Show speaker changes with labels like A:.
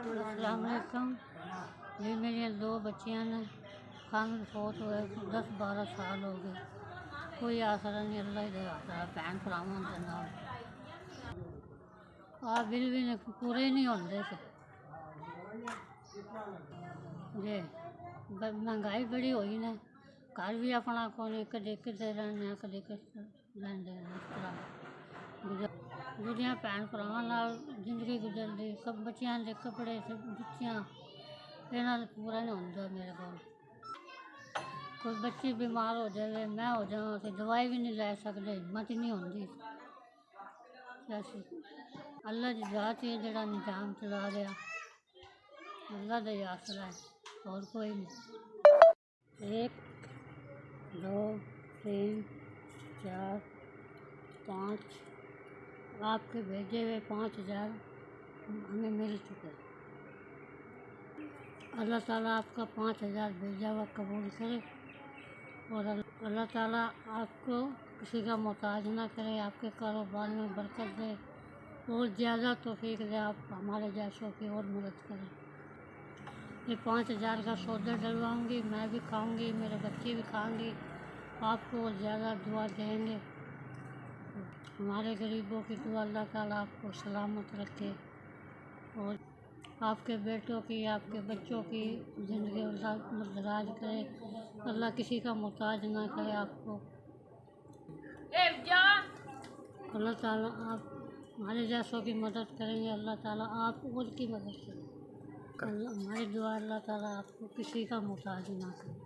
A: अस्सलाम वालेकुम। ये मेरी 2 बच्चियां ने खान फोत हुए 10-12 साल हो गए। कोई आसरा नहीं, अल्लाह ही दे भैन भरावां दे नाल आ बिल भी पूरे ही नहीं होंदे जे महंगाई बड़ी हुई ने। घर भी अपना कोई कदे किते रहने कदे किते रहिंदे इस तरह गुजरियां भैन भरावां नाल जिंदगी गुजरदी। सब बच्चियां दे कपड़े सब जुत्तियां इन्हां दा पूरा नहीं होंदा मेरे को। कोई बच्ची बीमार हो जाए, मैं हो जावां तो दवाई भी नहीं लै सकदे, हिम्मत नहीं होंदी। अल्लाह दी जात ही जेड़ा निजाम चला रहा, अल्लाह दा ही आसरा है और कोई नहीं। 1 2 3 4 5 आपके भेजे हुए 5000 हमें मिल चुके। अल्लाह ताला आपका 5000 भेजा हुआ कबूल करे और अल्लाह ताला आपको किसी का मोहताज ना करे, आपके कारोबार में बरकत दे और ज़्यादा तौफीक दे, आप हमारे जैसों की और मदद करें। ये 5000 का सौदा डलवाऊँगी, मैं भी खाऊँगी, मेरे बच्चे भी खाएँगे, आपको और ज़्यादा दुआ देंगे। हमारे गरीबों की दुआ अल्लाह ताला आपको सलामत रखे और आपके बेटों की, आपके बच्चों की ज़िंदगी दराज करे। अल्लाह किसी का मोहताज ना करे आपको। अल्लाह ताला आप हमारे जैसों की मदद करेंगे, अल्लाह ताला आप और की मदद करें। हमारी दुआ अल्लाह ताला आपको किसी का मोहताज ना करे।